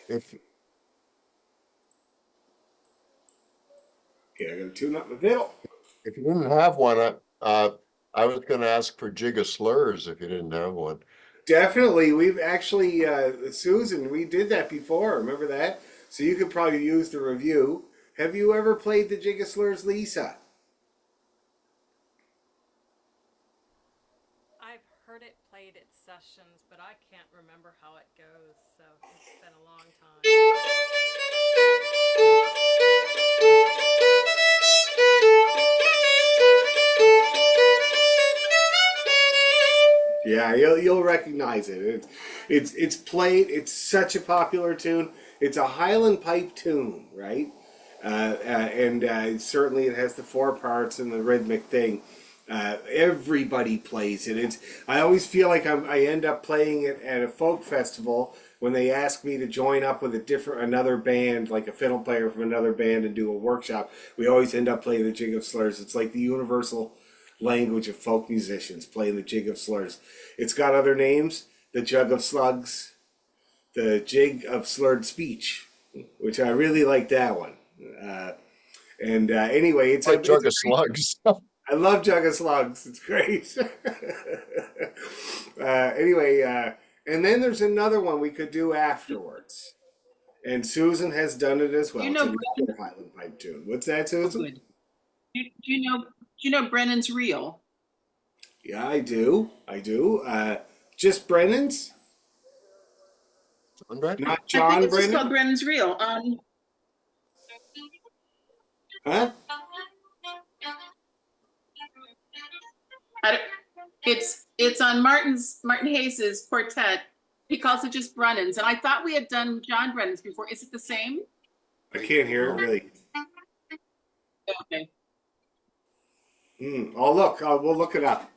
If Okay, I gotta tune up my fiddle. if you didn't have one, I was going to ask for Jig of Slurs if you didn't have one. Definitely, we've actually Susan, we did that before. Remember that? So you could probably use the review. Have you ever played the Jig of Slurs, Lisa? I've heard it played at sessions, but I can't remember how it goes, so it's been a long time. Yeah, you'll recognize it. It's played. It's such a popular tune. It's a Highland pipe tune, right? And certainly it has the four parts and the rhythmic thing. Everybody plays it. It's. I always feel like I end up playing it at a folk festival when they ask me to join up with another band, like a fiddle player from another band, and do a workshop. We always end up playing the Jig of Slurs. It's like the universal language of folk musicians playing the Jig of Slurs. It's got other names: the Jug of Slugs, the Jig of Slurred Speech, which I really like that one. Uh, and anyway, Like it's Jug a of great. Slugs. I love Jug of Slugs. It's great. Anyway, and then there's another one we could do afterwards. And Susan has done it as You well. It's know, another Highland pipe tune. What's that, oh, Susan? good. Do you know Brennan's Reel? Yeah, I do. I do. Just Brennan's, John Brett? not I think John it's just called Brennan. Brennan's Reel. Huh? I don't, it's on Martin Hayes's quartet. He calls it just Brennan's, and I thought we had done John Brennan's before. Is it the same? I can't hear it No. really. Okay. I'll look. We'll look it up.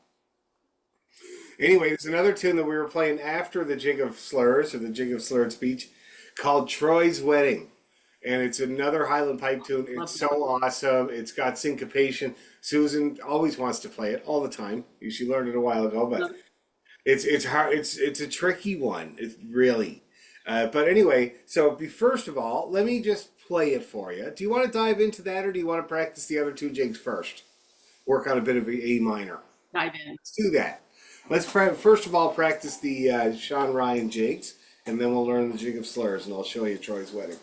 Anyway, there's another tune that we were playing after the Jig of Slurs or the Jig of Slurred Speech called Troy's Wedding. And it's another Highland pipe tune. It's Love so awesome. It's got syncopation. Susan always wants to play it all the time. She learned it a while ago, but love it's hard. It's a tricky one. It's really. But anyway, so first of all, let me just play it for you. Do you want to dive into that, or do you want to practice the other two jigs first? Work on a bit of A minor. dive in. Let's do that. First of all practice the Sean Ryan jigs, and then we'll learn the jig of slurs, and I'll show you Troy's wedding.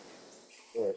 Right.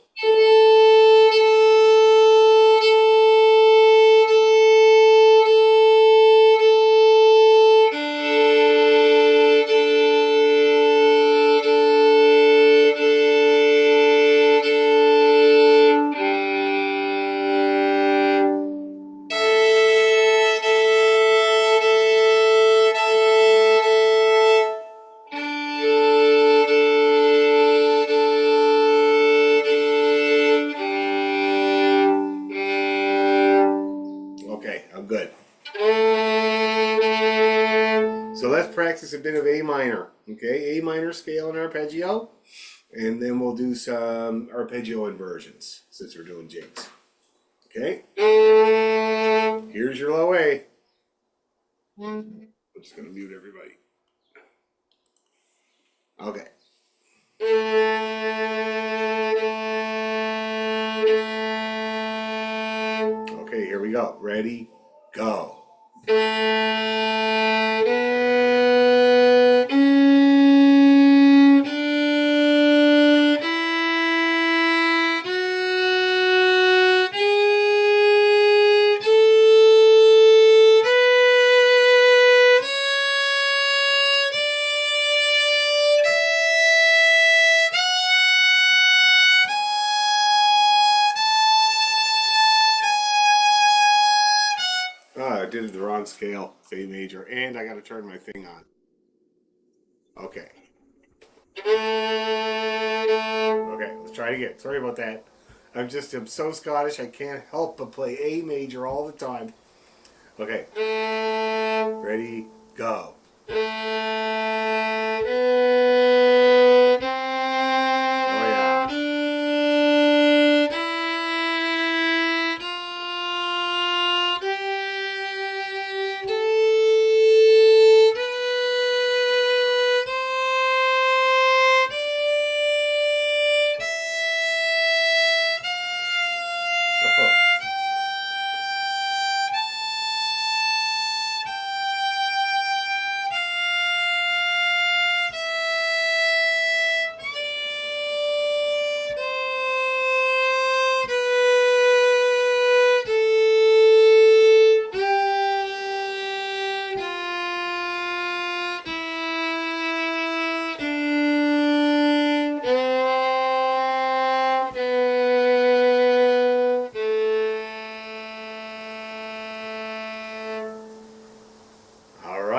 Okay, I'm good. So let's practice a bit of A minor. Okay, A minor scale and arpeggio, and then we'll do some arpeggio inversions since we're doing jigs. Okay, here's your low A. I'm just gonna mute everybody. Okay. Okay, here we go. Ready, go. Oh, I did it the wrong scale. It's A major, and I got to turn my thing on. Okay. Okay, let's try it again. Sorry about that. I'm so Scottish. I can't help but play A major all the time. Okay. Ready, go. Oh yeah.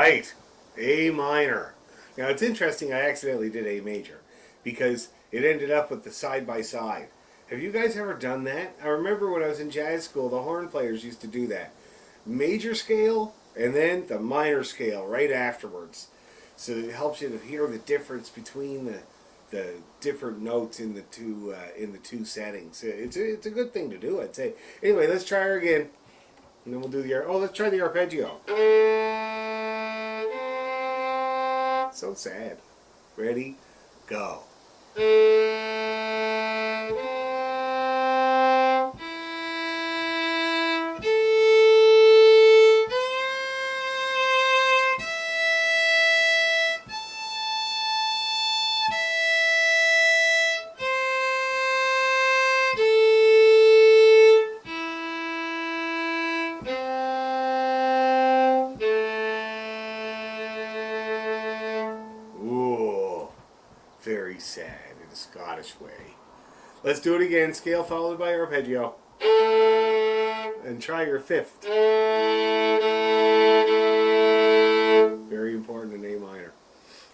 right. A minor. Now it's interesting. I accidentally did A major because it ended up with the side by side. Have you guys ever done that? I remember when I was in jazz school, the horn players used to do that. Major scale and then the minor scale right afterwards. So it helps you to hear the difference between the different notes in the two settings. It's a good thing to do, I'd say. Anyway, let's try her again, and then we'll do the let's try the arpeggio. So sad. Ready, go. Ooh, very sad in a Scottish way. Let's do it again. Scale followed by arpeggio. And try your fifth. Very important in A minor.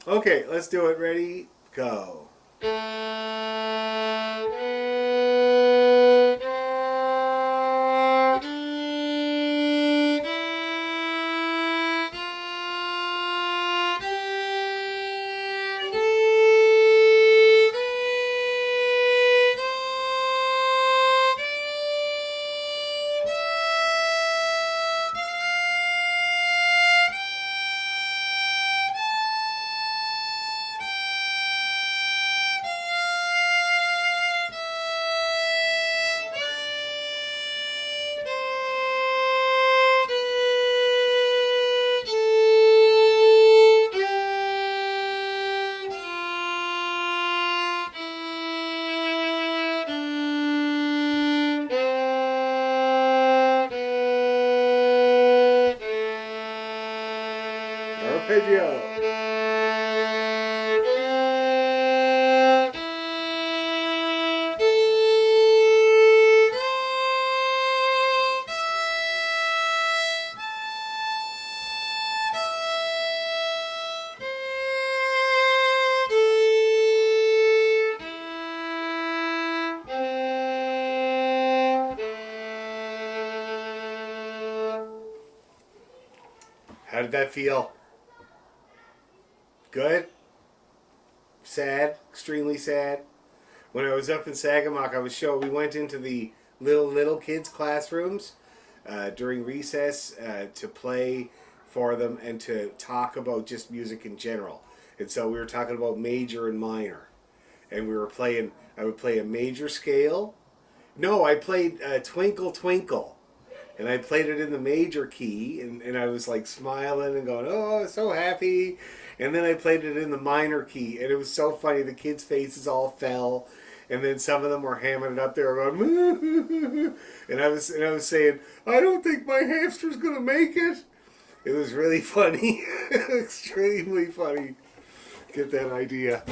Okay, let's do it. Ready, go. Arpeggio. How did that feel? Good? Sad? Extremely sad? When I was up in Sagamok, we went into the little kids' classrooms during recess to play for them and to talk about just music in general. And so we were talking about major and minor. And I would play a major scale. No, I played Twinkle Twinkle. And I played it in the major key, and I was like smiling and going, oh, so happy. And then I played it in the minor key, and it was so funny. The kids' faces all fell, and then some of them were hamming it up there going, and I was saying, I don't think my hamster's gonna make it. It was really funny, extremely funny. Get that idea.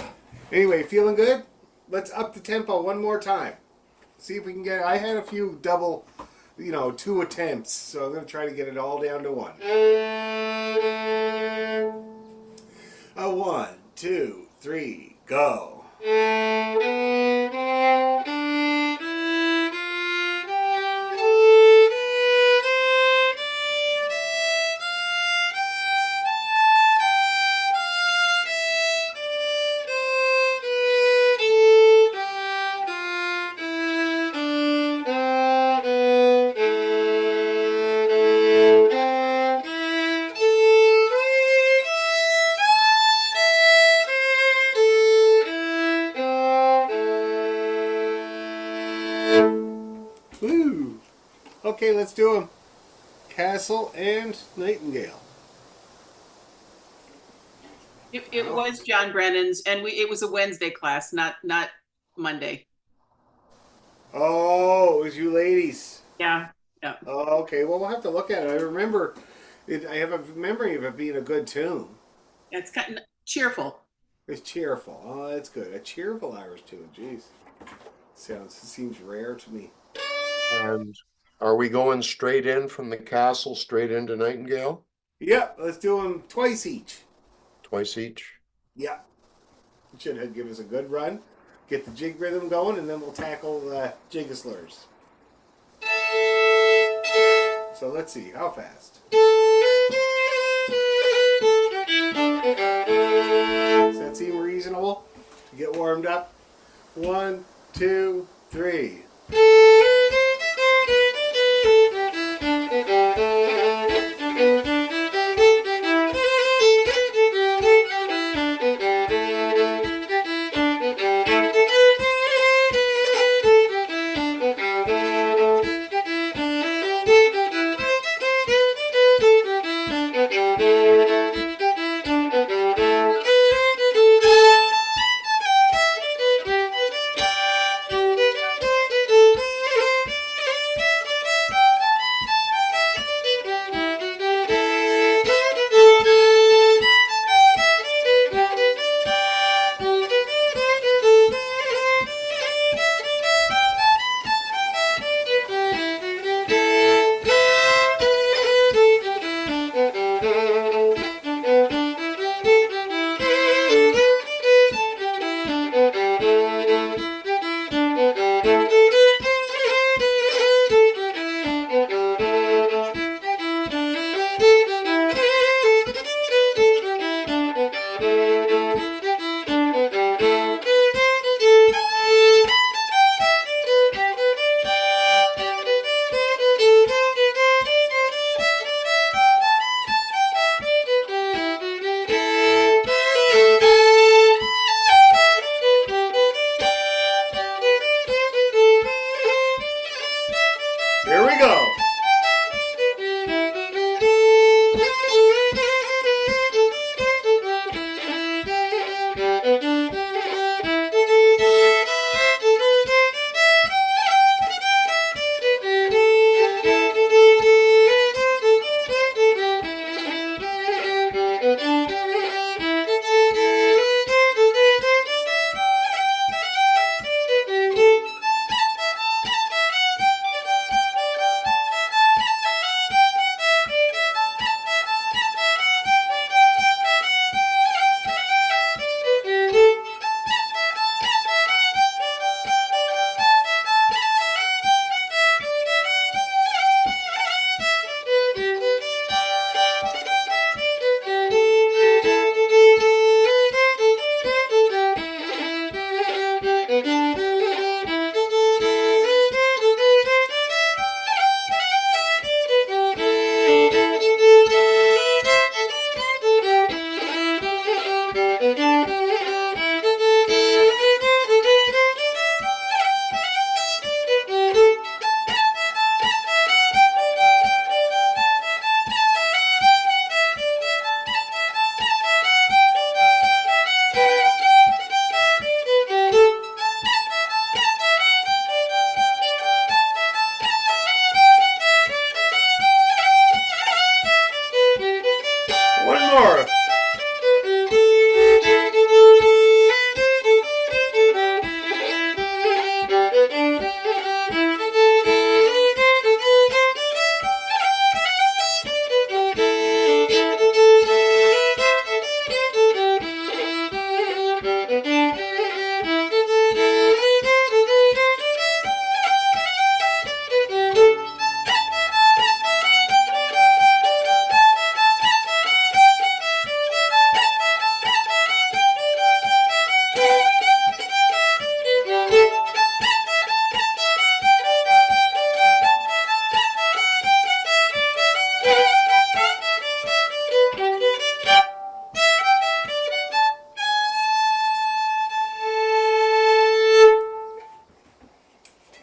Anyway, feeling good? Let's up the tempo one more time. See if we can get. I had a few double. 2 attempts, so I'm going to try to get it all down to 1. 1, 2, 3, go. Woo! Okay, let's do them. Castle and Nightingale. It was John Brennan's, and it was a Wednesday class, not Monday. Oh, it was you ladies. Yeah. Oh, okay, well, we'll have to look at it. I remember it. I have a memory of it being a good tune. It's kind of cheerful. It's cheerful. Oh, that's good. A cheerful Irish tune. Jeez. Seems rare to me. And are we going straight in from the castle, straight into Nightingale? Yep, let's do them twice each. Twice each? Yeah, should give us a good run, get the jig rhythm going, and then we'll tackle Jig Slurs. So let's see, how fast? Does that seem reasonable? Get warmed up. 1, 2, 3. Here we go. One more.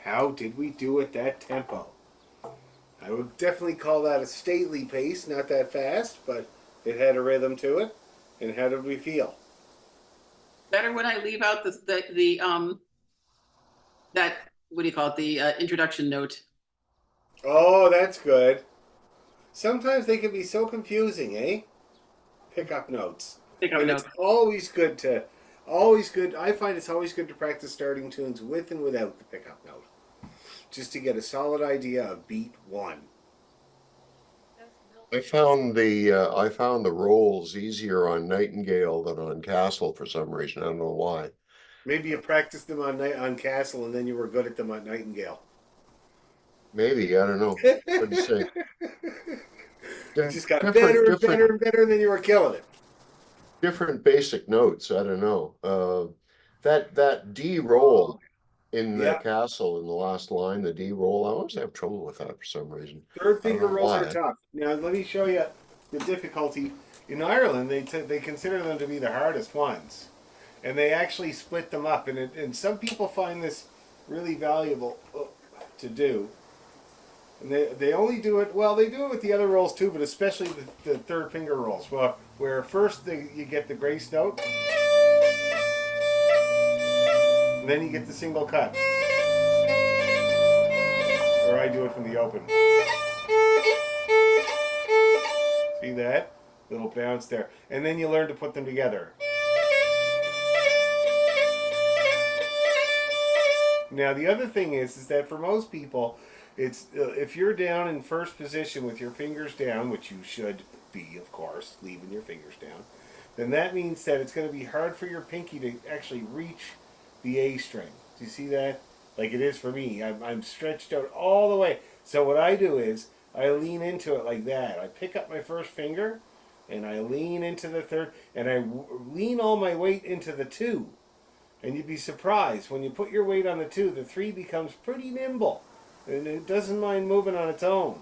How did we do at that tempo? I would definitely call that a stately pace, not that fast, but it had a rhythm to it. And how did we feel? Better when I leave out the that, what do you call it, the introduction note. Oh, that's good. Sometimes they can be so confusing, eh? Pickup notes. Pick up And note. it's always good. I find it's always good to practice starting tunes with and without the pickup note, just to get a solid idea of beat one. Those Milton I found the rolls easier on Nightingale than on Castle for some reason. I don't know why. Maybe you practiced them on Castle, and then you were good at them on Nightingale. Maybe, I don't know. What'd you say? You just got Different, better and different, better and better, and then you were killing it. different basic notes. I don't know. That D Oh, roll in the yeah. Castle in the last line, the D roll, I always have trouble with that for some reason. Third I don't finger know rolls are why. tough. Now let me show you the difficulty. In Ireland, they consider them to be the hardest ones, and they actually split them up. And some people find this really valuable to do. And they only do it well. They do it with the other rolls too, but especially the third finger rolls. Well, where first you get the grace note, and then you get the single cut. Or I do it from the open. See that? Little bounce there. And then you learn to put them together. Now the other thing is that for most people, it's if you're down in first position with your fingers down, which you should be, of course, leaving your fingers down, then that means that it's going to be hard for your pinky to actually reach the A string. Do you see that? Like it is for me. I'm stretched out all the way. So what I do is I lean into it like that. I pick up my first finger, and I lean into the third, and I lean all my weight into the two. And you'd be surprised when you put your weight on the two, the three becomes pretty nimble, and it doesn't mind moving on its own.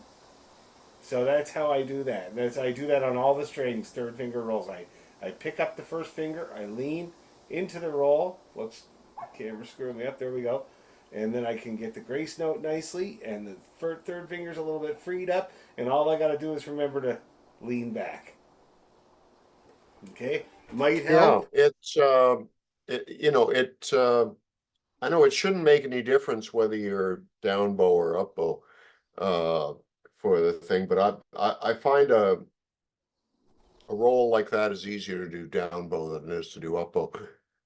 So that's how I do that. I do that on all the strings, third finger rolls. I pick up the first finger, I lean into the roll. Whoops, camera screwing me up. There we go. And then I can get the grace note nicely, and the third finger's a little bit freed up, and all I got to do is remember to lean back. Okay, might Yeah, help. you know, I know it shouldn't make any difference whether you're down bow or up bow, uh, for the thing, but I find a roll like that is easier to do down bow than it is to do up bow.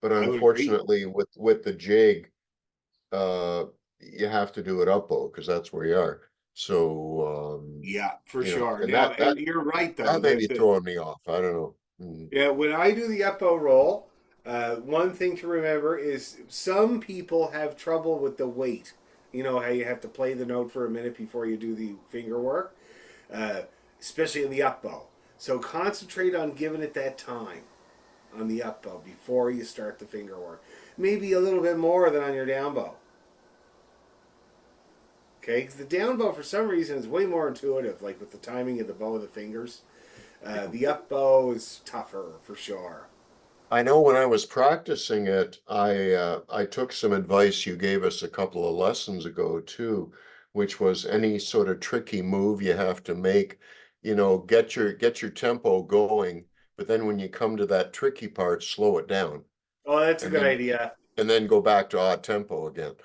But I would agree. unfortunately, with the jig, you have to do it up bow because that's where you are. So, Yeah, for you know, sure. and Now, that and you're right though. that may be throwing me off. I don't know. Yeah, when I do the up bow roll, one thing to remember is some people have trouble with the weight. You know how you have to play the note for a minute before you do the finger work, uh, especially in the up bow. So concentrate on giving it that time on the up bow before you start the finger work. Maybe a little bit more than on your down bow. Okay, because the down bow for some reason is way more intuitive, like with the timing of the bow of the fingers. The up bow is tougher for sure. I know when I was practicing it, I took some advice you gave us a couple of lessons ago too, which was any sort of tricky move you have to make, you know, get your tempo going, but then when you come to that tricky part, slow it down Oh, that's a and good then idea. go back to odd tempo again.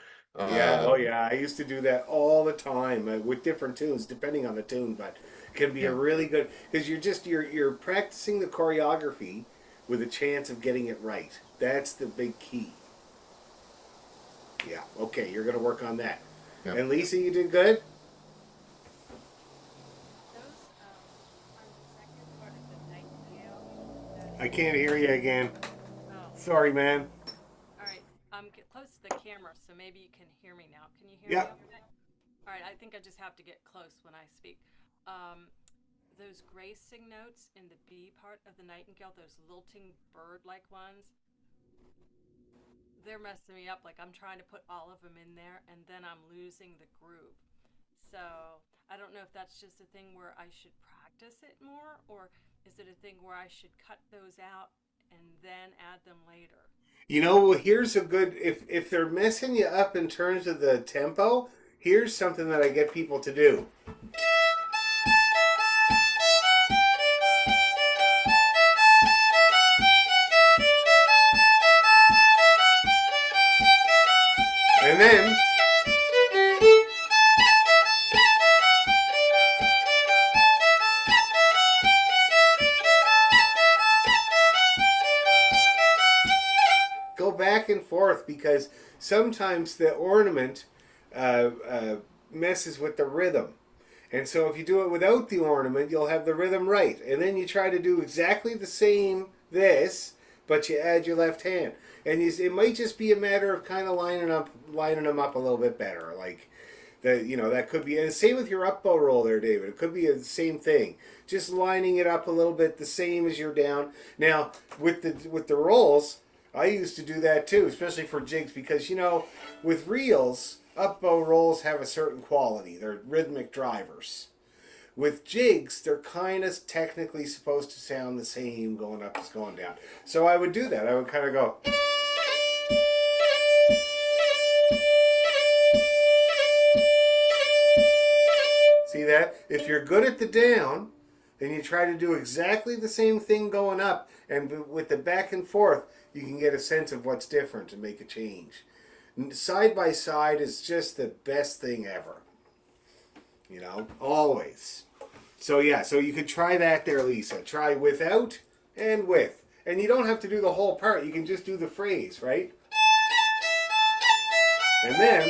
Yeah, oh Um, yeah. I used to do that all the time with different tunes, depending on the tune, but it can be a yeah. really good because you're practicing the choreography with a chance of getting it right. That's the big key. Yeah. Okay, you're gonna work on that. Yeah. And Lisa, you did good. Those on the second part of the nightingale. Those. I can't hear you again. Oh, Sorry, man. all right. Get close to the camera, so maybe you can hear me now. Can you hear me? Yeah. Okay. All right. I think I just have to get close when I speak. Um, those gracing notes in the B part of the nightingale, those lilting bird-like ones, they're messing me up. Like I'm trying to put all of them in there, and then I'm losing the groove. So I don't know if that's just a thing where I should practice it more, or is it a thing where I should cut those out and then add them later? You know, here's a good if they're messing you up in terms of the tempo. Here's something that I get people to do. And then go back and forth because sometimes the ornament uh, uh, messes with the rhythm. And so if you do it without the ornament, you'll have the rhythm right. And then you try to do exactly the same this, but you add your left hand. And it might just be a matter of kind of lining them up a little bit better. Like that could be, and same with your up bow roll there, David. It could be the same thing. Just lining it up a little bit the same as your down. Now with the rolls, I used to do that too, especially for jigs, because with reels, up bow rolls have a certain quality. They're rhythmic drivers. With jigs, they're kind of technically supposed to sound the same going up as going down. So I would do that. I would kind of go. See that? If you're good at the down, then you try to do exactly the same thing going up. And with the back and forth, you can get a sense of what's different and make a change. Side by side is just the best thing ever. Always. So yeah, so you could try that there, Lisa. Try without and with. And you don't have to do the whole part. You can just do the phrase, right? And then...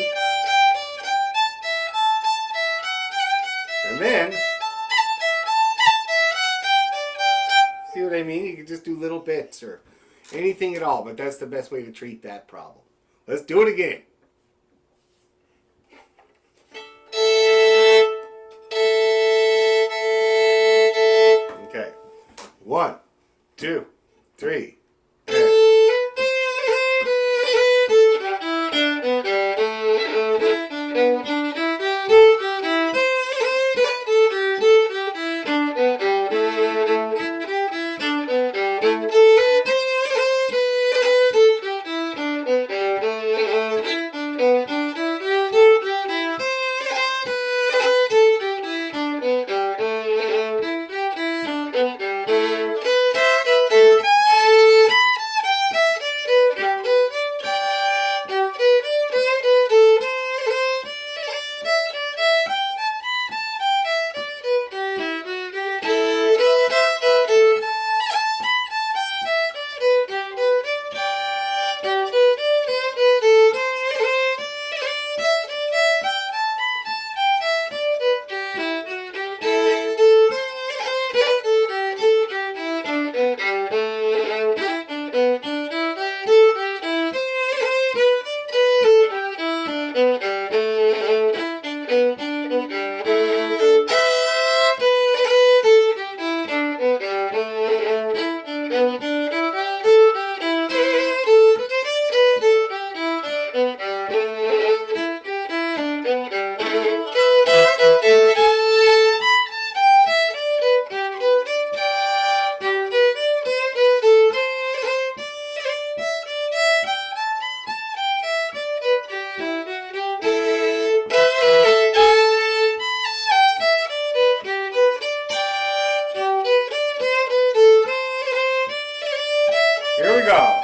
see what I mean? You can just do little bits or anything at all, but that's the best way to treat that problem. Let's do it again. Okay. 1, 2, 3. Here we go.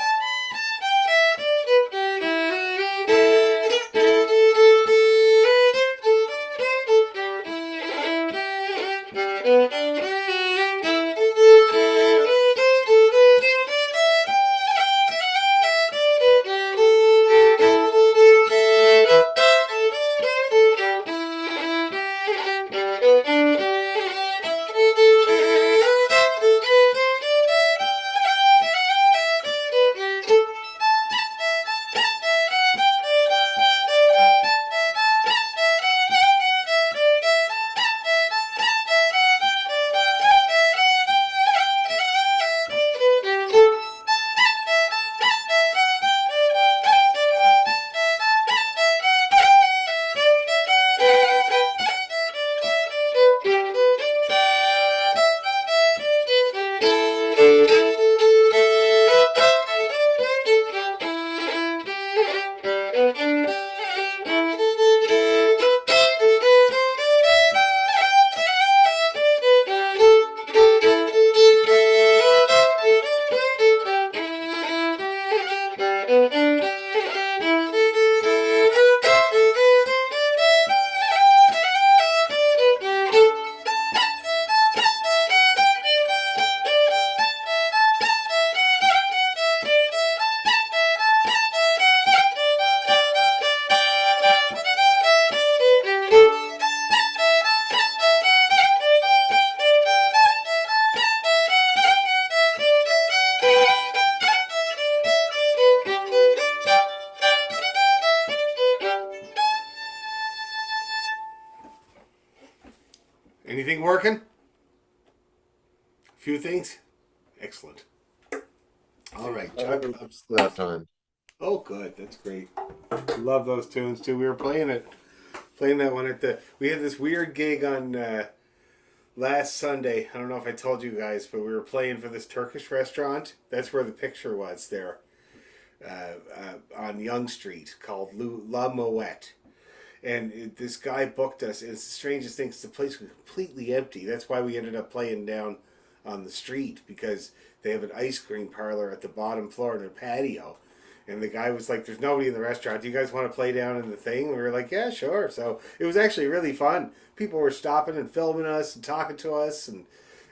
Anything working? A few things? Excellent. All right, Chuck. That time. Oh, good. That's great. Love those tunes too. We were playing that one at the. We had this weird gig on last Sunday. I don't know if I told you guys, but we were playing for this Turkish restaurant. That's where the picture was there, on Yonge Street, called La Moette. And this guy booked us. It's the strangest thing, 'cause the place was completely empty. That's why we ended up playing down on the street, because they have an ice cream parlor at the bottom floor in their patio. And the guy was like, "There's nobody in the restaurant. Do you guys want to play down in the thing?" And we were like, "Yeah, sure." So it was actually really fun. People were stopping and filming us and talking to us, and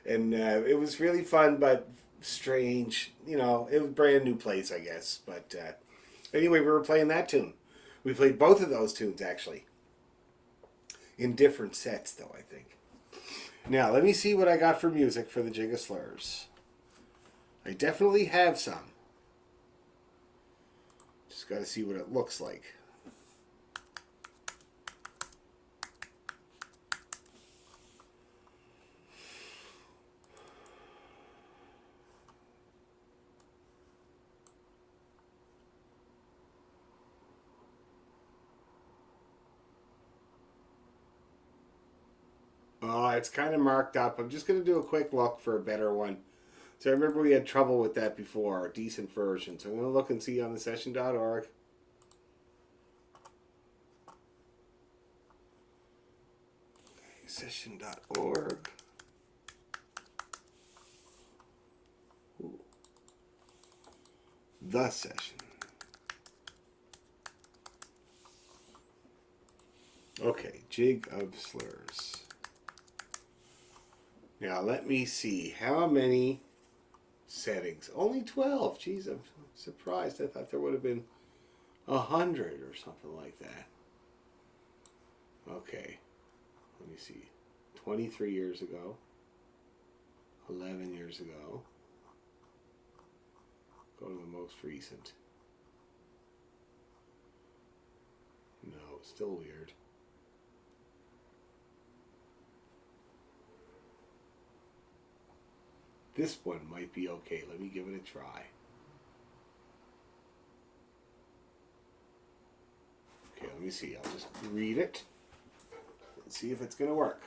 it was really fun, but strange. You know, it was a brand new place, I guess. But anyway, we were playing that tune. We played both of those tunes, actually. In different sets, though, I think. Now, let me see what I got for music for the Jig of Slurs. I definitely have some. Just got to see what it looks like. Oh, it's kind of marked up. I'm just going to do a quick look for a better one. So I remember we had trouble with that before, a decent version. So I'm going to look and see on the session.org. Session.org. The Session. Okay, Jig of Slurs. Now let me see how many settings. Only 12. Jeez, I'm surprised. I thought there would have been 100 or something like that. Okay, let me see. 23 years ago. 11 years ago. Go to the most recent. No, still weird. This one might be okay. Let me give it a try. Okay, let me see. I'll just read it and see if it's going to work.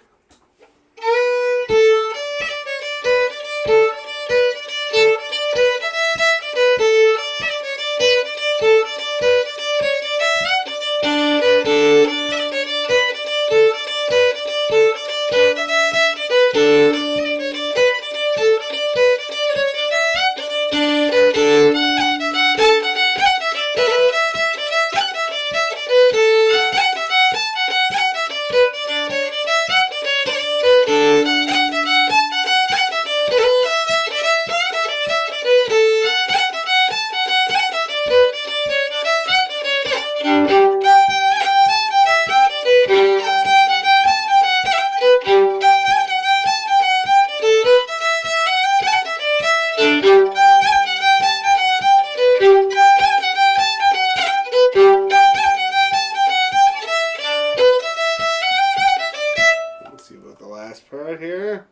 Let's see about the last part here.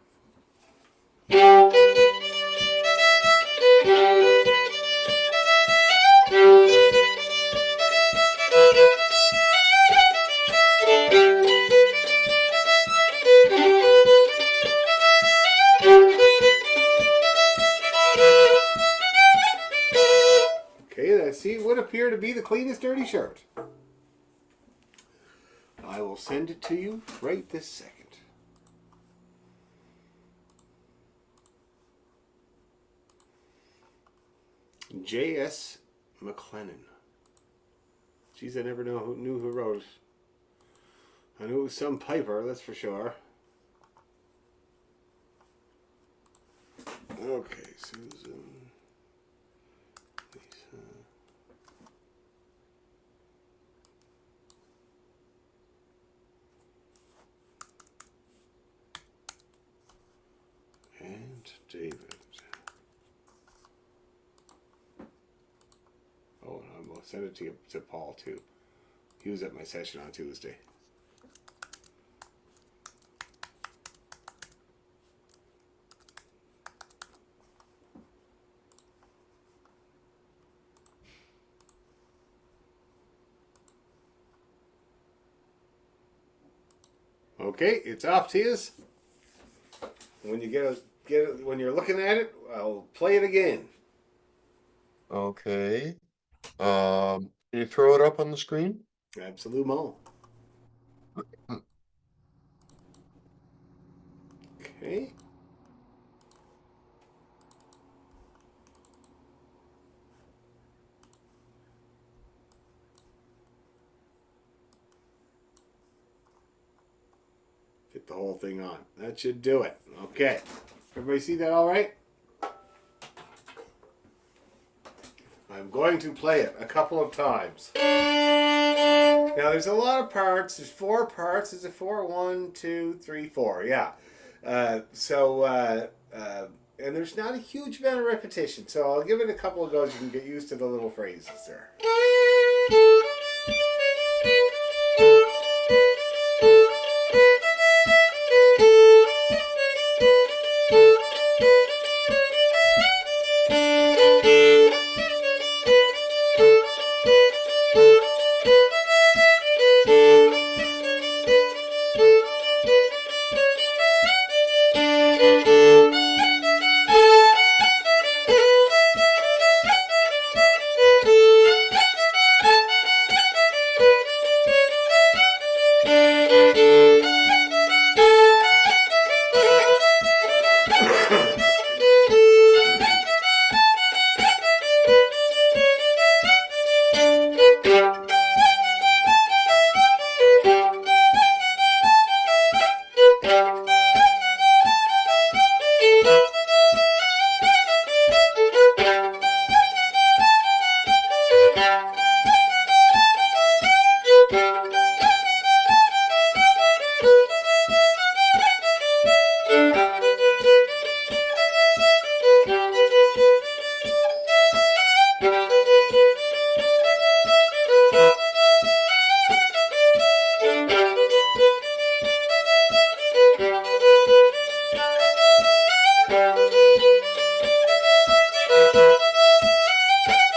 Okay, that see would appear to be the cleanest dirty shirt. I will send it to you right this second. J.S. McLennan. Geez, I never knew who wrote it. I knew it was some piper, that's for sure. Okay, Susan. Lisa. And David. Oh, and I'm going to send it to Paul too. He was at my session on Tuesday. Okay, it's off to you. When you get it, when you're looking at it, I'll play it again. Okay. Can you throw it up on the screen? Absolument. Okay. Get the whole thing on. That should do it. Okay. Everybody see that all right? I'm going to play it a couple of times. Now there's a lot of parts. There's 4 parts. Is it 4? 1, 2, 3, 4. Yeah. And there's not a huge amount of repetition. So I'll give it a couple of goes. You can get used to the little phrases there.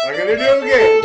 I'm gonna do it again.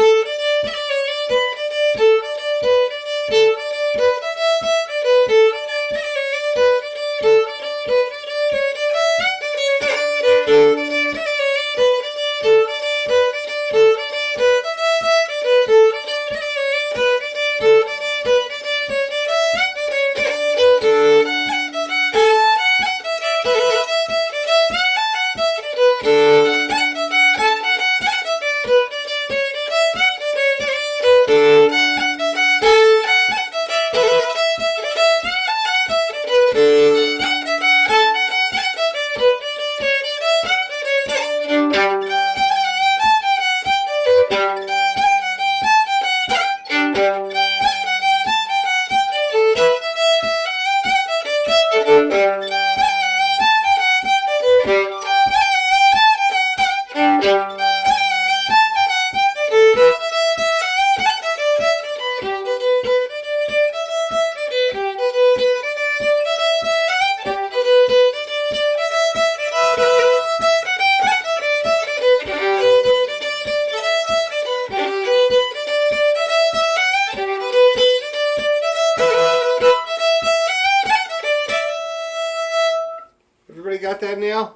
Everybody got that now?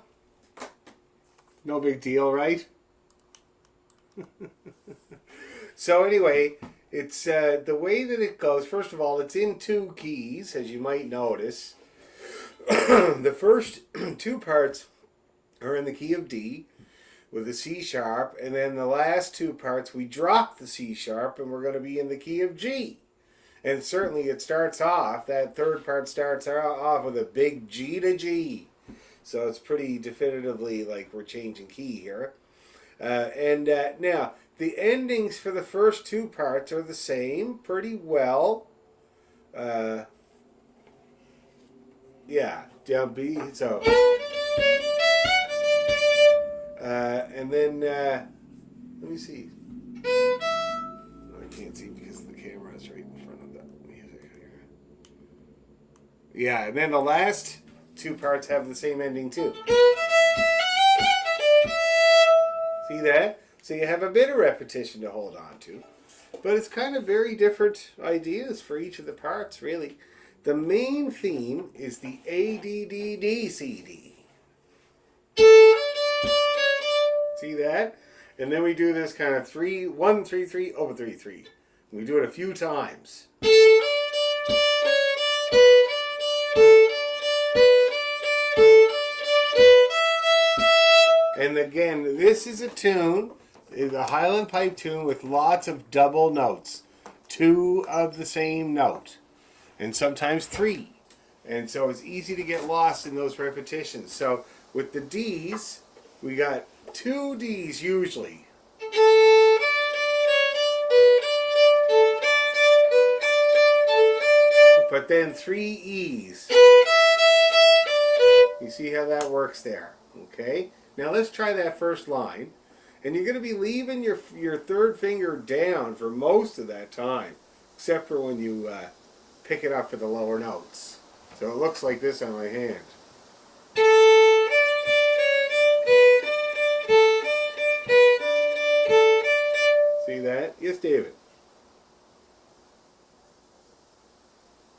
No big deal, right? So anyway, it's the way that it goes. First of all, it's in 2 keys, as you might notice. The first 2 parts are in the key of D with a C sharp, and then the last 2 parts we drop the C sharp, and we're going to be in the key of G. And certainly it starts off, that 3rd part starts off with a big G to G. So it's pretty definitively like we're changing key here. Now, the endings for the first 2 parts are the same pretty well. Yeah, down B, so. And then, let me see. I can't see because the camera is right in front of the music here. Yeah, and then the last 2 parts have the same ending too. See that? So you have a bit of repetition to hold on to. But it's kind of very different ideas for each of the parts, really. The main theme is the ADDDCD. See that? And then we do this kind of 3, 1, 3, 3, over 3, 3. We do it a few times. And again, this is a tune, a Highland pipe tune with lots of double notes. 2 of the same note. And sometimes 3. And so it's easy to get lost in those repetitions. So with the D's, we got 2 D's usually. But then 3 E's. You see how that works there, okay? Now let's try that first line. And you're going to be leaving your 3rd finger down for most of that time, except for when you pick it up for the lower notes. So it looks like this on my hand. See that? Yes, David.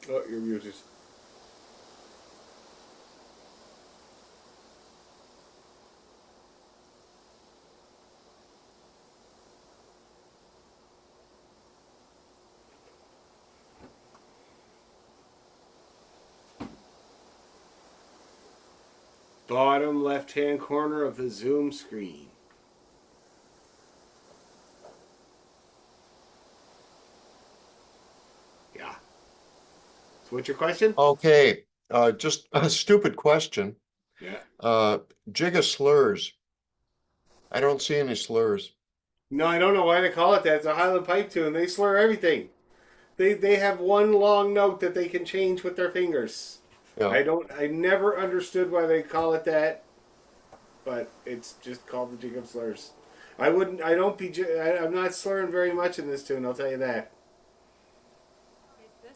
Oh, you're muted. Bottom left-hand corner of the Zoom screen. Yeah. So what's your question? Okay, just a stupid question. Yeah. Jig of slurs. I don't see any slurs. No, I don't know why they call it that. It's a Highland pipe tune. They slur everything. They have one long note that they can change with their fingers. Yeah. I never understood why they call it that, but it's just called the jig of slurs. I'm not slurring very much in this tune, I'll tell you that.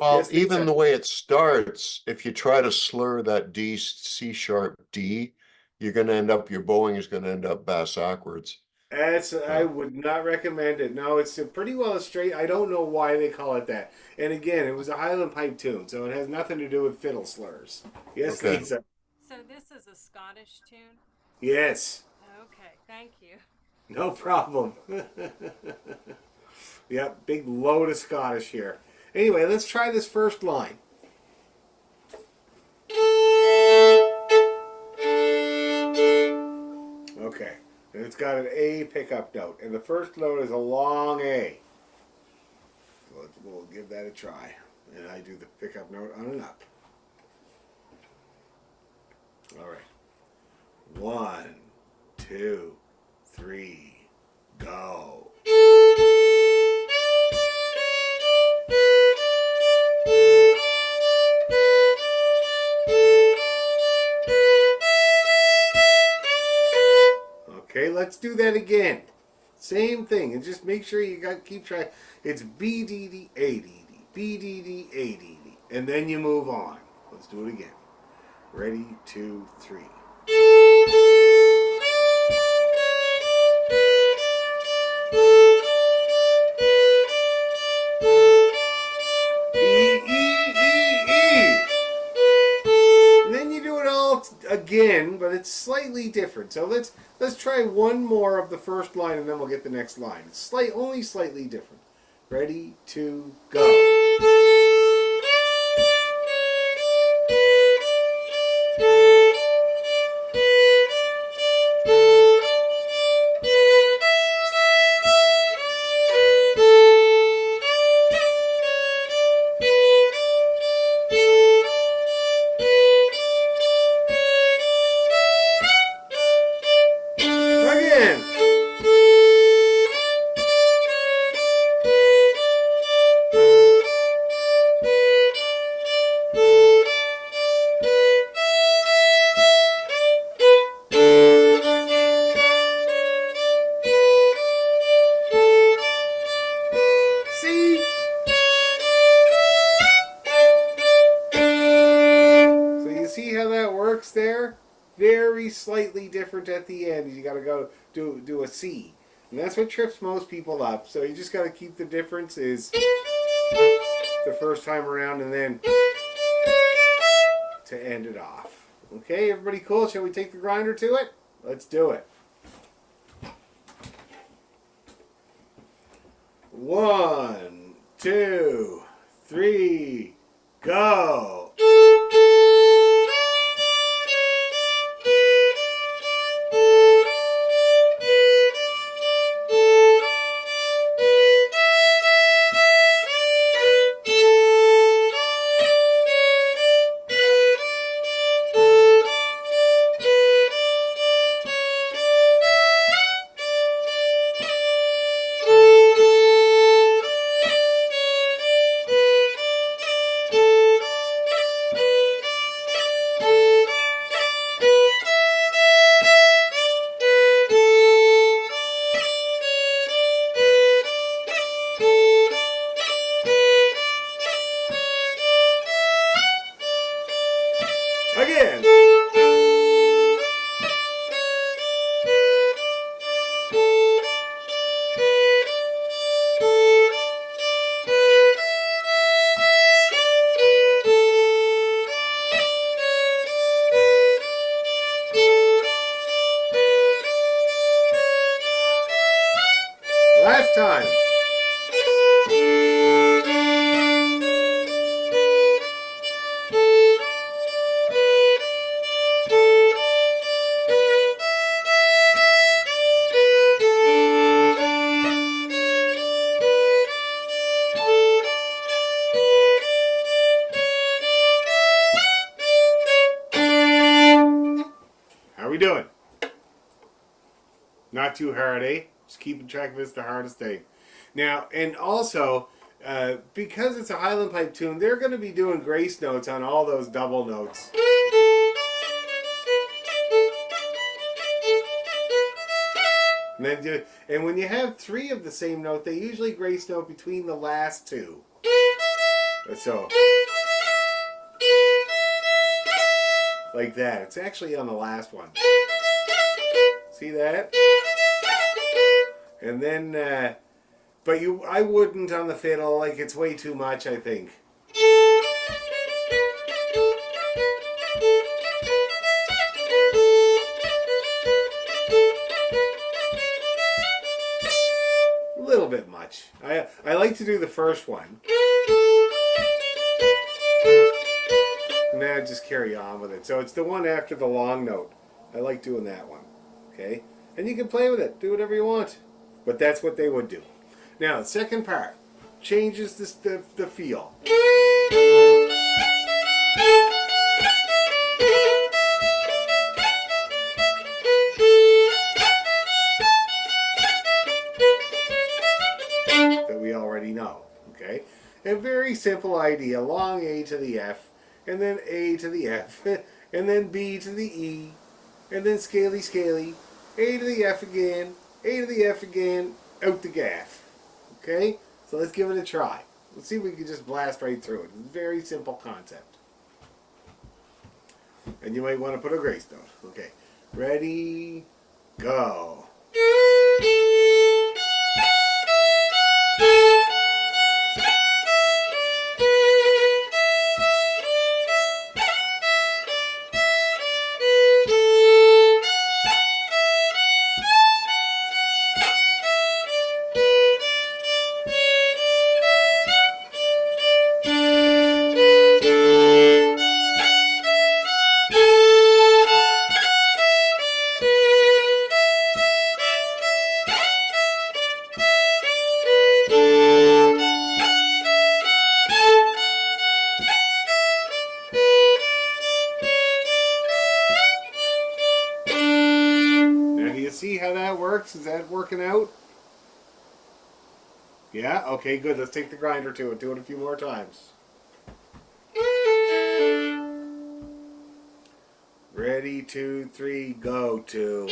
Well, Yes, even Lisa. the way it starts, if you try to slur that D, C sharp D, you're going to end up, your bowing is going to end up bass backwards. I would not recommend it. No, it's pretty well straight. I don't know why they call it that. And again, it was a Highland pipe tune, so it has nothing to do with fiddle slurs. Yes, Okay. Lisa. So this is a Scottish tune? Yes. Okay, thank you. No problem. Yep, big load of Scottish here. Anyway, let's try this first line. Okay, and it's got an A pickup note, and the first note is a long A. So we'll give that a try. And I do the pickup note on and up. All right. 1, 2, 3, go. Okay, let's do that again. Same thing, and just make sure you keep track. It's B D D A D D, B D D A D D, and then you move on. Let's do it again. Ready, 2, 3. E E E E. And then you do it all again, but it's slightly different. So let's try one more of the first line, and then we'll get the next line. It's only slightly different. Ready, 2, go. Again. See? So you see how that works there? Very slightly different at the end. You got to go do a C. And that's what trips most people up. So you just got to keep the differences the first time around, and then to end it off. Okay, everybody cool? Shall we take the grinder to it? Let's do it. 1, 2, 3, go. Again. Last time. How we doing? Not too hard, eh? Just keeping track of it's the hardest thing. Now, and also, because it's a Highland pipe tune, they're going to be doing grace notes on all those double notes. And when you have 3 of the same note, they usually grace note between the last 2. So, like that. It's actually on the last one. See that? And then, but I wouldn't on the fiddle. Like, it's way too much, I think. A little bit much. I like to do the first one. Now just carry on with it. So it's the one after the long note. I like doing that one. Okay? And you can play with it. Do whatever you want. But that's what they would do. Now, the second part changes the feel. That we already know. Okay? A very simple idea. Long A to the F, and then A to the F, and then B to the E, and then scaly scaly, A to the F again, A to the F again, out the gaff. Okay? So let's give it a try. Let's see if we can just blast right through it. It's a very simple concept. And you might want to put a grace note. Okay. Ready, go. See how that works? Is that working out? Yeah? Okay, good. Let's take the grinder to it. Do it a few more times. Ready, 2, 3, go to.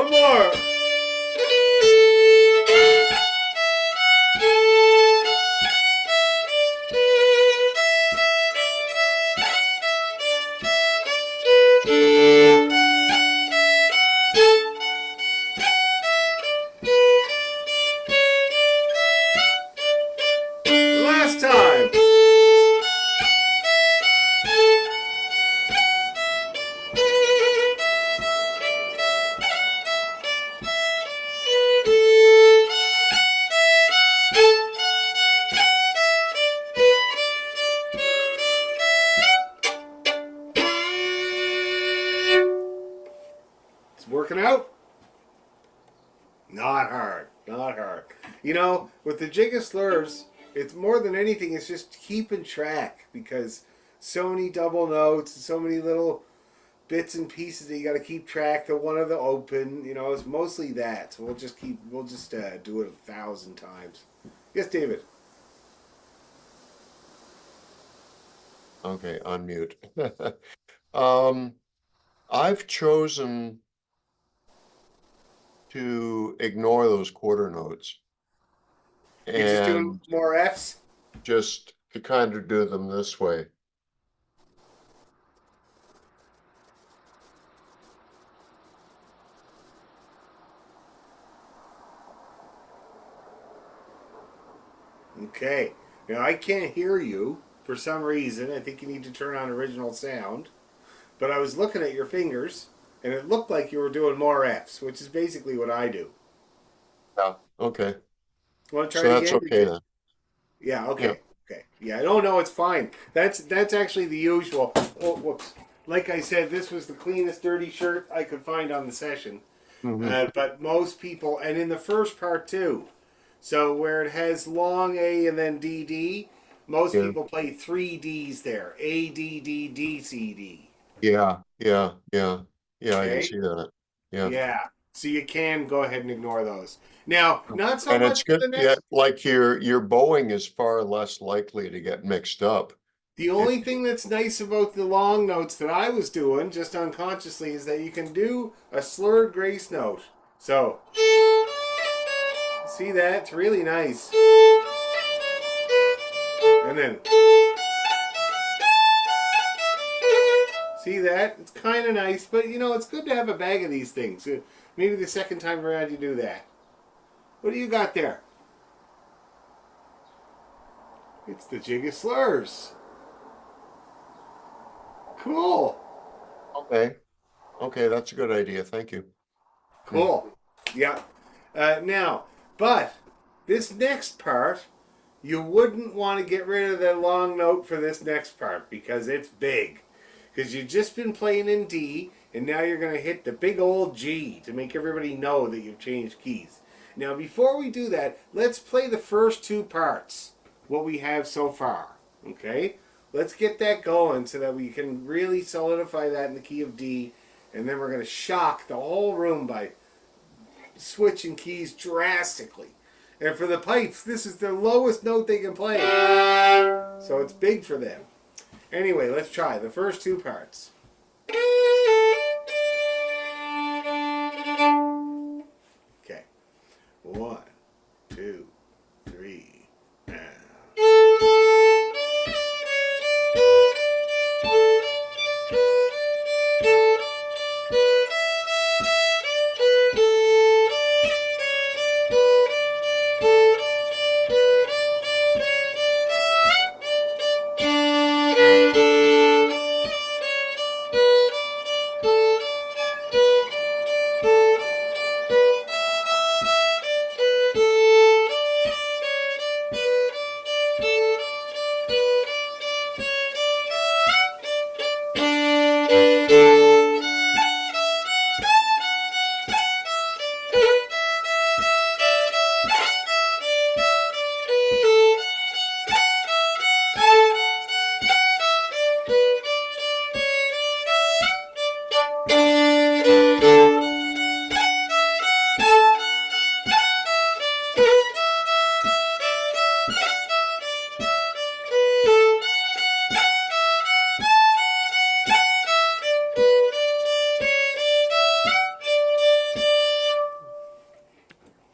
One more. Last time. It's working out. Not hard. Not hard. You know, with the jig of slurs, it's more than anything, it's just keeping track because so many double notes and so many little bits and pieces that you got to keep track. The one of the open, you know, it's mostly that. So we'll just do it 1,000 times. Yes, David. Okay, unmute. I've chosen to ignore those quarter notes You're just doing and more Fs. just to kind of do them this way. Okay. Now I can't hear you for some reason. I think you need to turn on original sound. But I was looking at your fingers, and it looked like you were doing more Fs, which is basically what I do. Yeah. Okay. Want to So try it that's again? okay then. Yeah. Yeah. Okay. Okay. Yeah. No. It's fine. That's actually the usual. Oh, whoops. Like I said, this was the cleanest dirty shirt I could find on the session. Mhm. But most people, and in the first part too, so where it has long A and then DD, most Yeah. people play 3 Ds there. A, D, D, D, C, D. Yeah. Yeah. Yeah. Yeah. I can Okay? see that. Yeah. Yeah. So you can go ahead and ignore those. Now, not so And it's much for good. the Yeah. next. Like your bowing is far less likely to get mixed up. The only thing that's nice about the long notes that I was doing, just unconsciously, is that you can do a slurred grace note. So, see that? It's really nice. And then, see that? It's kind of nice, but you know, it's good to have a bag of these things. Maybe the second time around you do that. What do you got there? It's the jig of slurs. Cool. Okay. Okay. That's a good idea. Thank you. Cool. Yeah. Now, but this next part, you wouldn't want to get rid of that long note for this next part because it's big. Because you've just been playing in D, and now you're going to hit the big old G to make everybody know that you've changed keys. Now, before we do that, let's play the first two parts, what we have so far. Okay? Let's get that going so that we can really solidify that in the key of D, and then we're going to shock the whole room by switching keys drastically. And for the pipes, this is the lowest note they can play. So it's big for them. Anyway, let's try the first two parts. Okay. 1, 2, 3, and...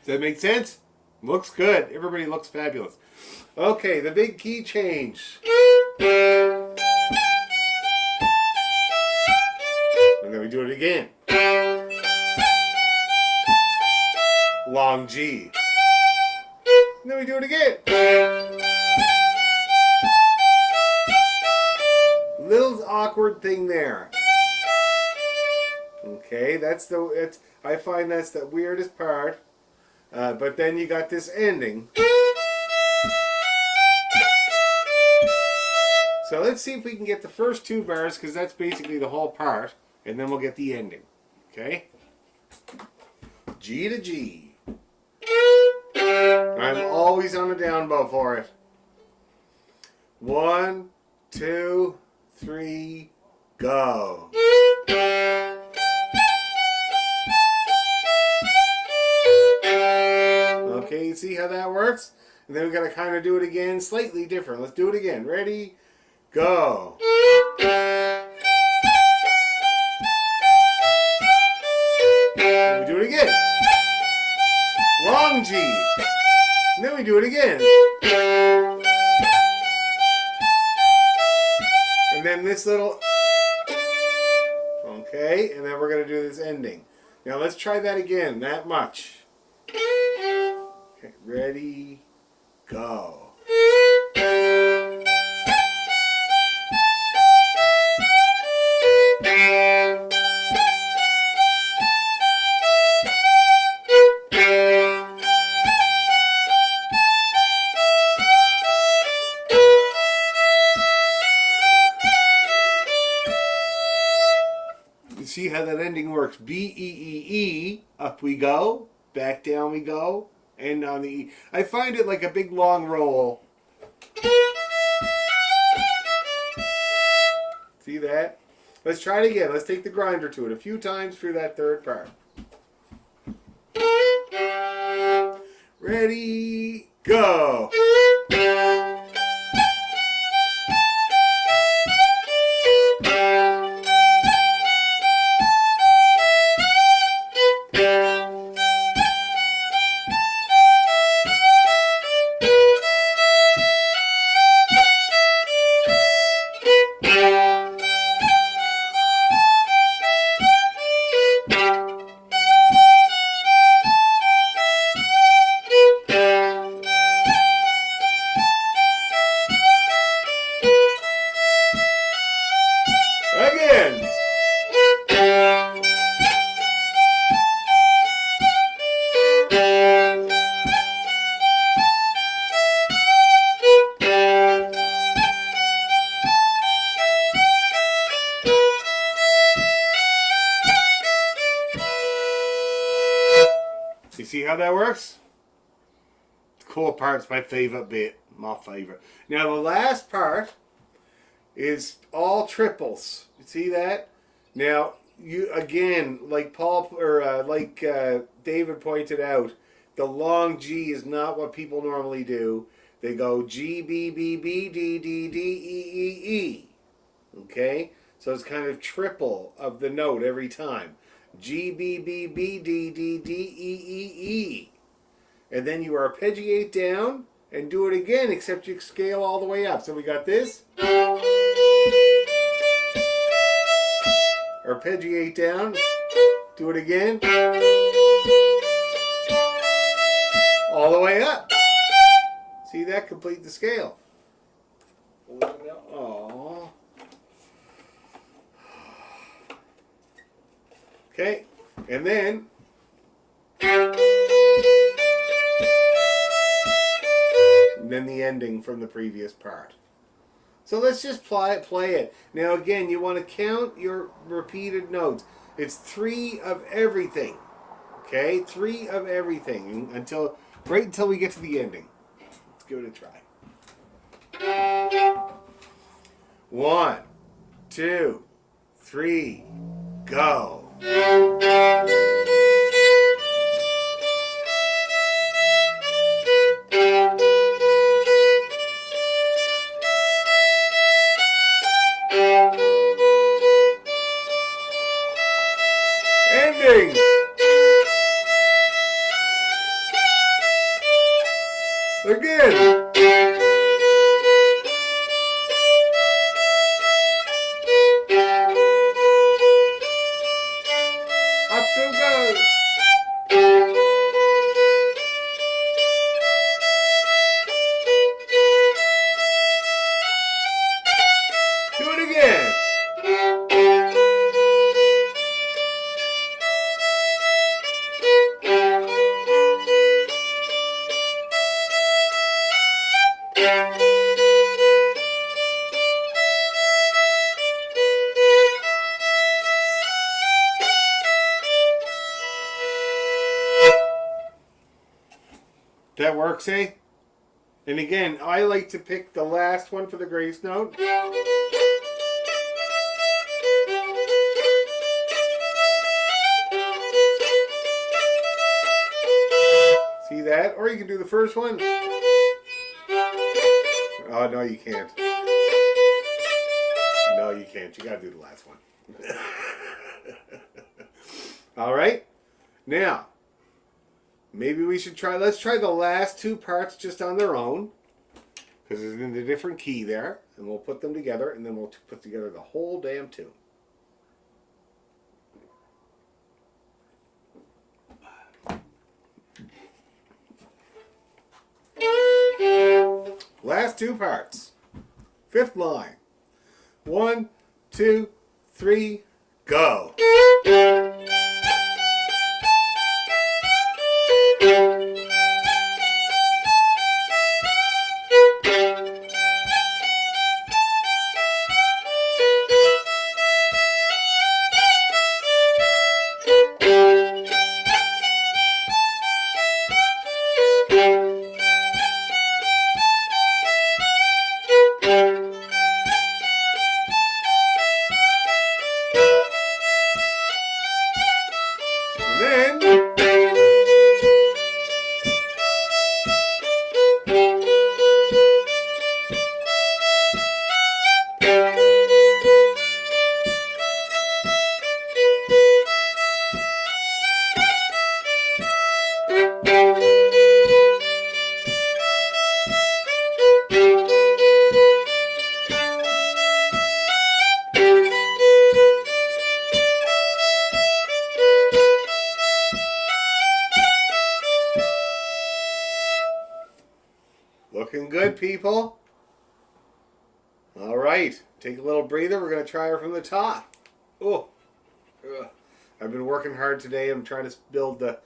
that make sense? Looks good. Everybody looks fabulous. Okay, the big key change. And then we do it again. Long G. And then we do it again. Little awkward thing there. Okay, I find that's the weirdest part. But then you got this ending. So let's see if we can get the first 2 bars, because that's basically the whole part, and then we'll get the ending. Okay? G to G. I'm always on a down bow for it. 1, 2, 3, go. Okay, you see how that works? And then we got to kind of do it again, slightly different. Let's do it again. Ready? Go. And we do it again. Long G. And then we do it again. And then this little... Okay, and then we're going to do this ending. Now let's try that again, that much. Okay, ready, go. See how that ending works. B, E, E, E, up we go, back down we go, and on the E. I find it like a big long roll. See that? Let's try it again. Let's take the grinder to it a few times through that third part. Ready, go. Again. You see how that works? The cool part's my favorite bit. My favorite. Now the last part is all triples. You see that? Now you again, like Paul or David pointed out, the long G is not what people normally do. They go G B B B D D D E E E. Okay, so it's kind of triple of the note every time. G B B B D D D E E E, and then you arpeggiate down and do it again, except you scale all the way up. So we got this. Arpeggiate down, do it again, all the way up. See that? Complete the scale. Oh. Okay, and then the ending from the previous part. So let's just play it. Now again, you want to count your repeated notes. It's 3 of everything. Okay, 3 of everything right until we get to the ending. Let's give it a try. 1, 2, 3, go. Ending. Again. Up two goes. Do it again. That works, eh? And again, I like to pick the last one for the grace note. See that? Or you can do the first one. Oh, no, you can't. No, you can't. You gotta do the last one. All right. Now, maybe we should try, let's try the last two parts just on their own. Because it's in a different key there. And we'll put them together and then we'll put together the whole damn tune. Last two parts. Fifth line. 1, 2, 3, go. And then looking good, people. All right, take a little breather. We're going to try her from the top. Oh, I've been working hard today. I'm trying to build the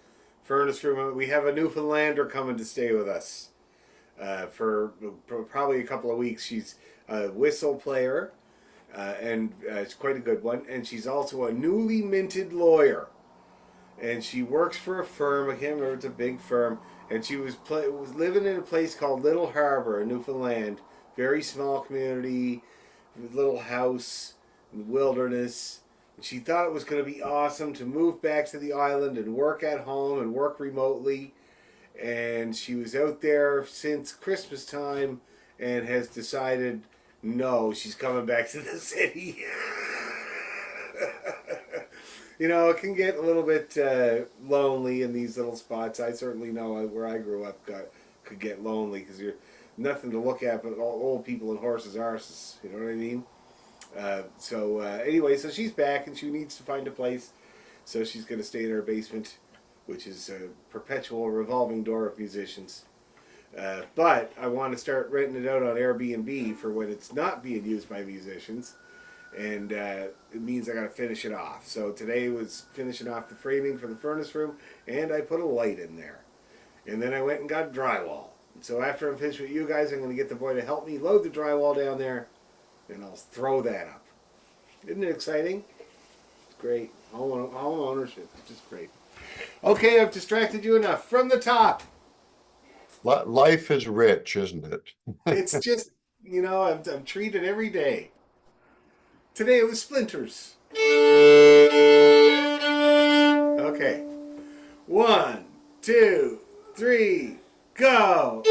furnace room. We have a Newfoundlander coming to stay with us for probably a couple of weeks. She's a whistle player, and it's quite a good one. And she's also a newly minted lawyer. And she works for a firm. I can't remember, it's a big firm. And she was living in a place called Little Harbor in Newfoundland. Very small community, little house in the wilderness. And she thought it was going to be awesome to move back to the island and work at home and work remotely. And she was out there since Christmas time and has decided, no, she's coming back to the city. You know, it can get a little bit lonely in these little spots. I certainly know where I grew up could get lonely because you're nothing to look at but all old people and horses' arses. You know what I mean? Anyway, so she's back and she needs to find a place. So she's going to stay in her basement, which is a perpetual revolving door of musicians. But I want to start renting it out on Airbnb for when it's not being used by musicians. And it means I got to finish it off. So today was finishing off the framing for the furnace room, and I put a light in there. And then I went and got drywall. So after I'm finished with you guys, I'm going to get the boy to help me load the drywall down there, and I'll throw that up. Isn't it exciting? It's great. Home ownership. It's just great. Okay, I've distracted you enough. From the top. Life is rich, isn't it? It's just, you know, I'm treated every day. Today it was splinters. Okay. 1, 2, 3, go.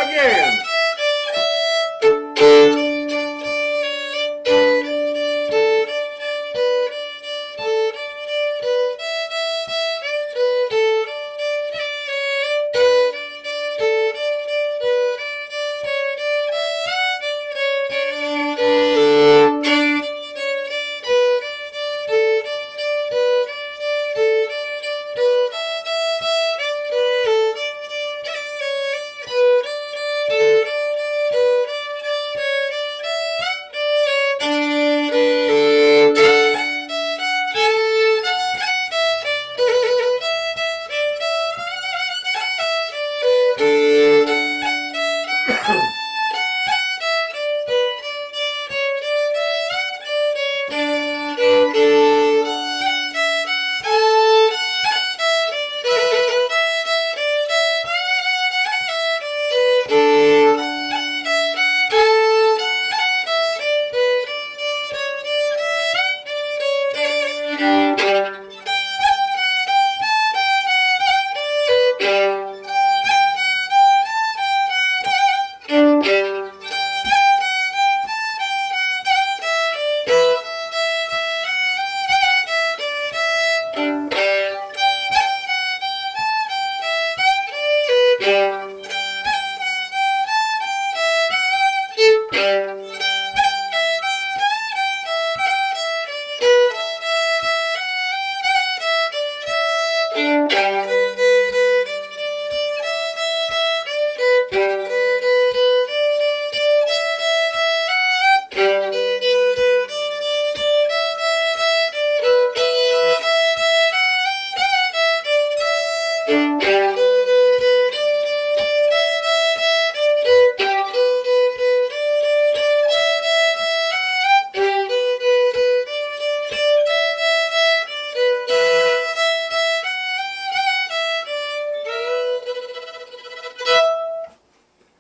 again.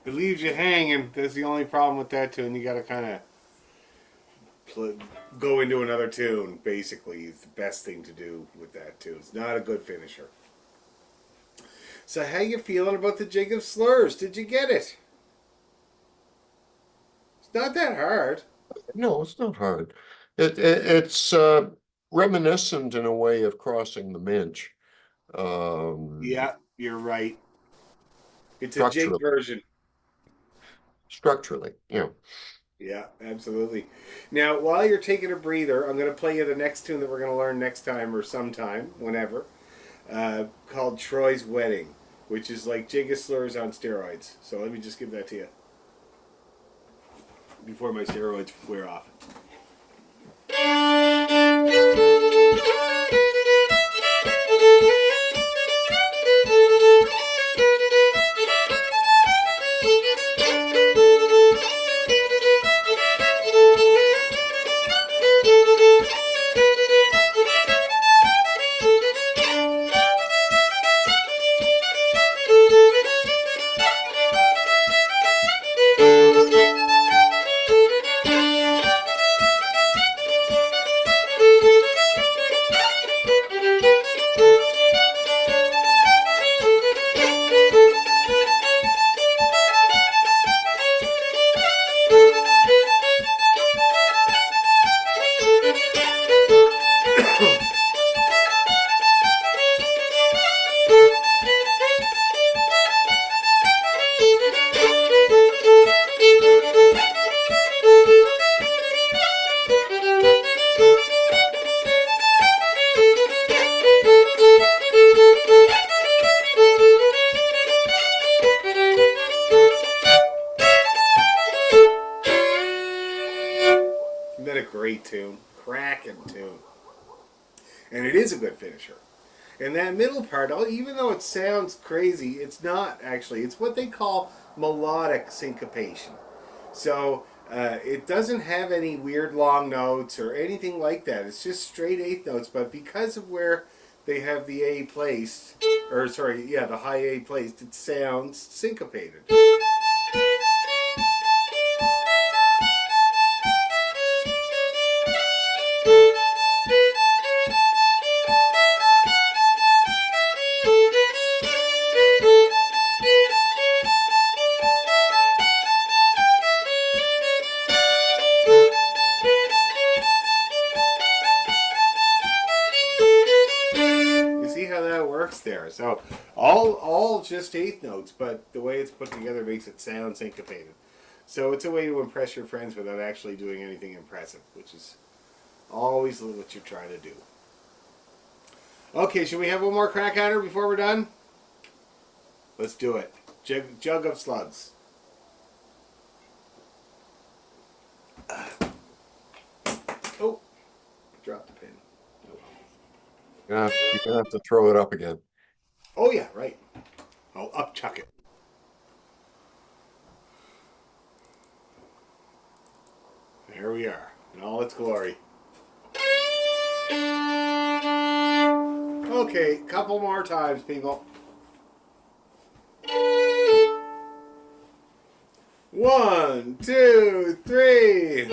It leaves you hanging. That's the only problem with that tune. You got to kind of go into another tune. Basically, is the best thing to do with that tune. It's not a good finisher. So, how you feeling about the Jig of Slurs? Did you get it? It's not that hard. No, it's not hard. It's reminiscent in a way of Crossing the Minch. Yeah, you're right. It's a jig Structurally, version. structurally, you know. Yeah, absolutely. Now, while you're taking a breather, I'm going to play you the next tune that we're going to learn next time or sometime, whenever, called Troy's Wedding, which is like Jig of Slurs on steroids. So let me just give that to you before my steroids wear off. Isn't that a great tune? Cracking tune. And it is a good finisher. And that middle part, even though it sounds crazy, it's not actually. It's what they call melodic syncopation. So it doesn't have any weird long notes or anything like that. It's just straight eighth notes. But because of where they have the A placed, or sorry, yeah, the high A placed, it sounds syncopated. So all just eighth notes, but the way it's put together makes it sound syncopated. So it's a way to impress your friends without actually doing anything impressive, which is always what you're trying to do. Okay, should we have one more crack at her before we're done? Let's do it. Jug of slugs. Oh, dropped the pin. You're gonna have to throw it up again. Oh yeah, right. I'll upchuck it. There we are, in all its glory. Okay, couple more times, people. 1, 2, 3.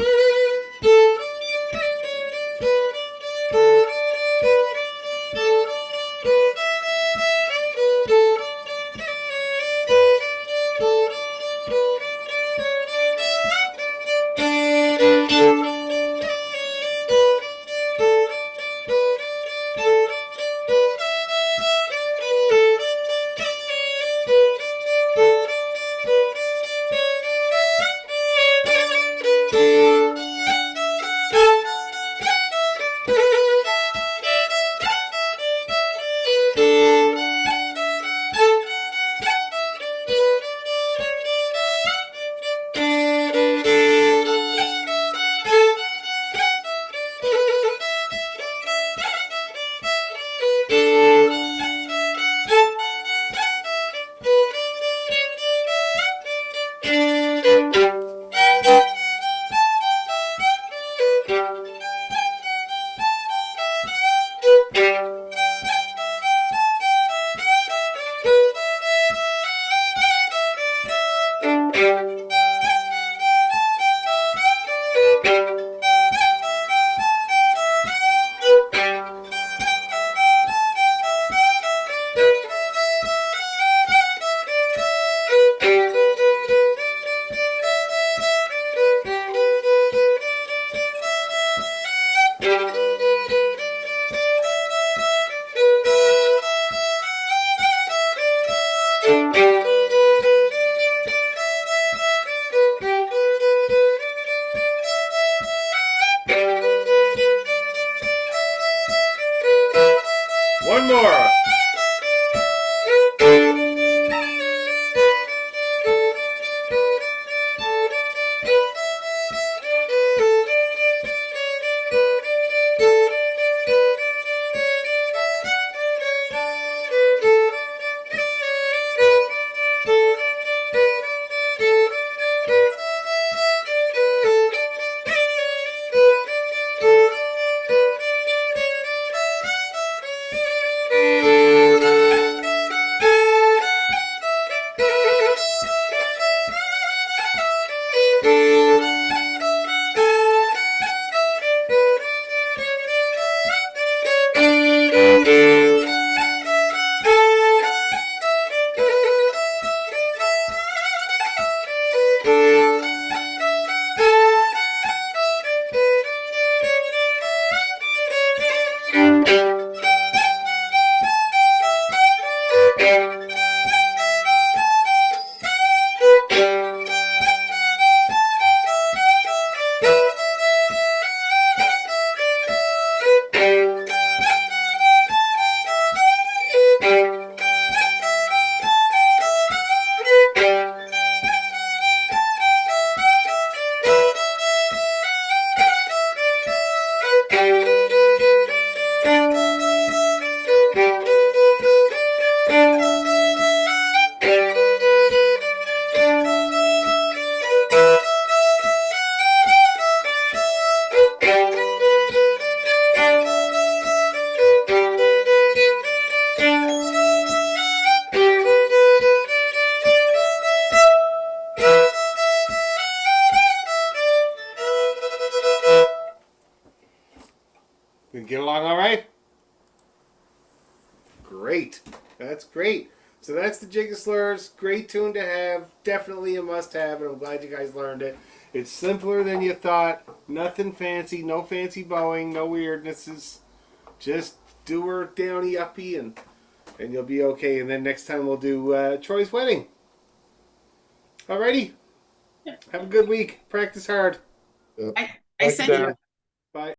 One more. We get along all right? Great. That's great. So that's the Jig of Slurs. Great tune to have. Definitely a must-have, and I'm glad you guys learned it. It's simpler than you thought. Nothing fancy. No fancy bowing. No weirdnesses. Just do her downy uppy and and you'll be okay. And then next time we'll do Troy's wedding. Alrighty. Yeah. Have a good week. Practice hard. Yep. I Thanks, sent you Dan. Bye.